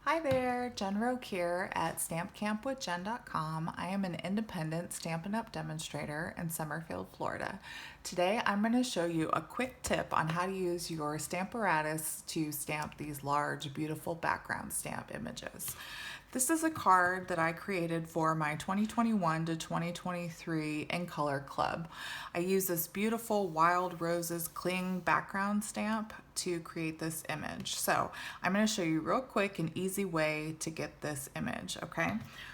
Hi there, Jen Roque here at stampcampwithjen.com. I am an independent Stampin' Up! Demonstrator in Summerfield, Florida. Today I'm going to show you a quick tip on how to use your Stamparatus to stamp these large, beautiful background stamp images. This is a card that I created for my 2021 to 2023 In Color Club. I use this beautiful Wild Roses Cling background stamp to create this image. So I'm going to show you real quick an easy way to get this image, okay?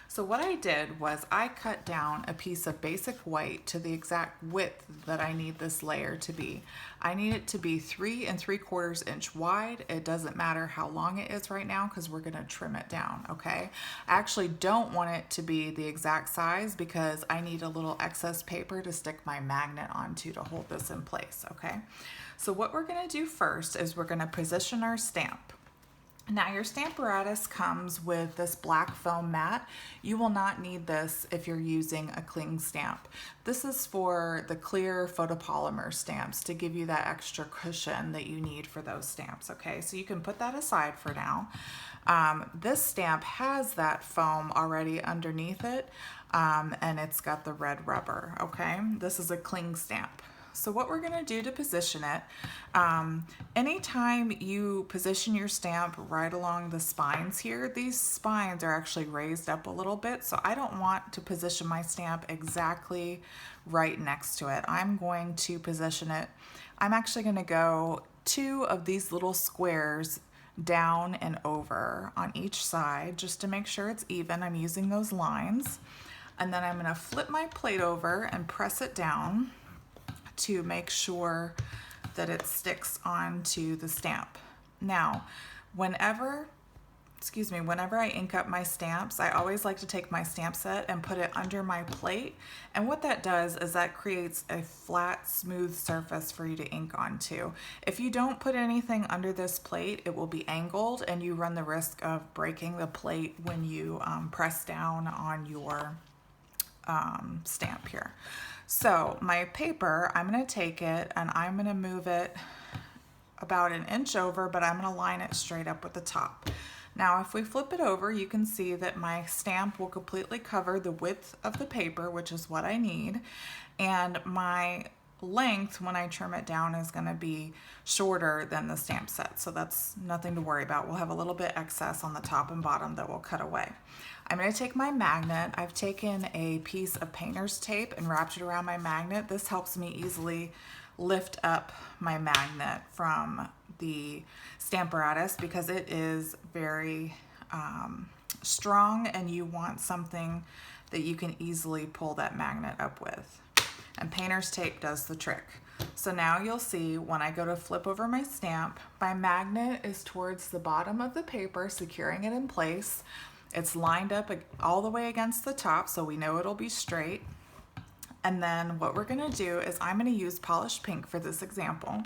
So what I did was I cut down a piece of basic white to the exact width that I need this layer to be. I need it to be 3 3/4 inch wide. It doesn't matter how long it is right now because we're going to trim it down, okay? I actually don't want it to be the exact size because I need a little excess paper to stick my magnet onto to hold this in place, okay? So what we're going to do first is we're going to position our stamp. Now your Stamparatus comes with this black foam mat. You will not need this if you're using a cling stamp. This is for the clear photopolymer stamps to give you that extra cushion that you need for those stamps, okay? So you can put that aside for now. This stamp has that foam already underneath it, and it's got the red rubber, okay? This is a cling stamp. So what we're gonna do to position it, anytime you position your stamp right along the spines here, these spines are actually raised up a little bit, so I don't want to position my stamp exactly right next to it. I'm going to position it, I'm actually gonna go 2 of these little squares down and over on each side just to make sure it's even. I'm using those lines. And then I'm gonna flip my plate over and press it down to make sure that it sticks onto the stamp. Now, whenever I ink up my stamps, I always like to take my stamp set and put it under my plate. And what that does is that creates a flat, smooth surface for you to ink onto. If you don't put anything under this plate, it will be angled and you run the risk of breaking the plate when you press down on your stamp here. So my paper, I'm going to take it and I'm going to move it about 1 inch over, but I'm going to line it straight up with the top. Now if we flip it over, you can see that my stamp will completely cover the width of the paper, which is what I need, and my length when I trim it down is going to be shorter than the stamp set, so that's nothing to worry about. We'll have a little bit excess on the top and bottom that we'll cut away. I'm going to take my magnet. I've taken a piece of painter's tape and wrapped it around my magnet. This helps me easily lift up my magnet from the Stamparatus because it is very strong and you want something that you can easily pull that magnet up with. And painter's tape does the trick. So now you'll see when I go to flip over my stamp, my magnet is towards the bottom of the paper, securing it in place. It's lined up all the way against the top, so we know it'll be straight. And then what we're gonna do is I'm gonna use polished pink for this example.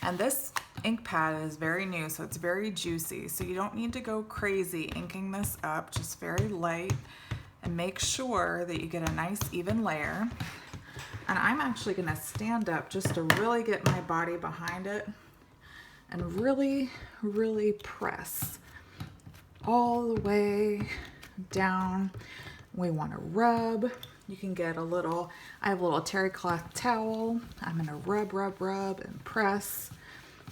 And this ink pad is very new, so it's very juicy. So you don't need to go crazy inking this up, just very light, and make sure that you get a nice even layer. And I'm actually gonna stand up just to really get my body behind it and really, really press all the way down. We wanna rub. You can get a little, I have a little terry cloth towel. I'm gonna rub, rub, rub and press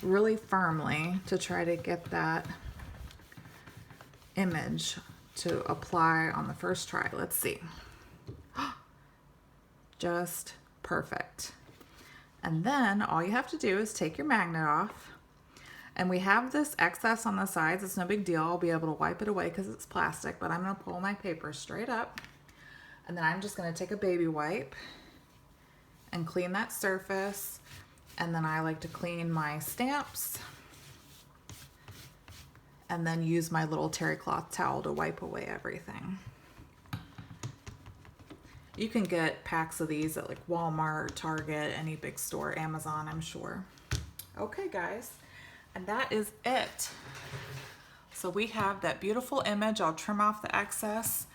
really firmly to try to get that image to apply on the first try. Let's see. Just perfect. And then all you have to do is take your magnet off. And we have this excess on the sides. It's no big deal. I'll be able to wipe it away because it's plastic, but I'm going to pull my paper straight up. And then I'm just going to take a baby wipe and clean that surface. And then I like to clean my stamps and then use my little terry cloth towel to wipe away everything. You can get packs of these at like Walmart, Target, any big store, Amazon, I'm sure. Okay, guys, and that is it. So we have that beautiful image. I'll trim off the excess.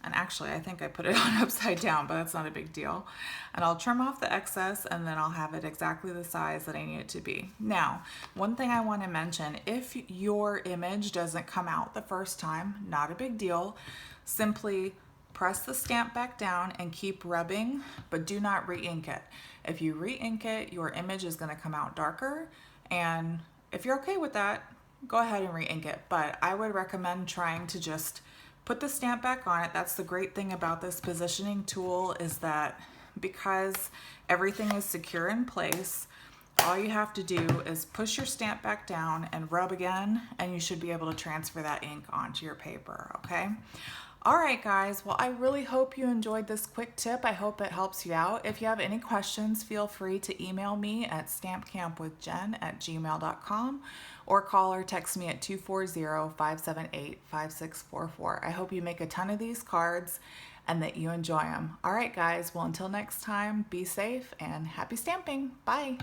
And actually, I think I put it on upside down, but that's not a big deal. And I'll trim off the excess, and then I'll have it exactly the size that I need it to be. Now, one thing I want to mention, if your image doesn't come out the first time, not a big deal. Simply press the stamp back down and keep rubbing, but do not re-ink it. If you re-ink it, your image is going to come out darker, and if you're okay with that, go ahead and re-ink it. But I would recommend trying to just put the stamp back on it. That's the great thing about this positioning tool, is that because everything is secure in place, all you have to do is push your stamp back down and rub again, and you should be able to transfer that ink onto your paper, okay? All right, guys, well, I really hope you enjoyed this quick tip. I hope it helps you out. If you have any questions, feel free to email me at stampcampwithjen@gmail.com or call or text me at 240-578-5644. I hope you make a ton of these cards and that you enjoy them. All right, guys, well, until next time, be safe and happy stamping. Bye.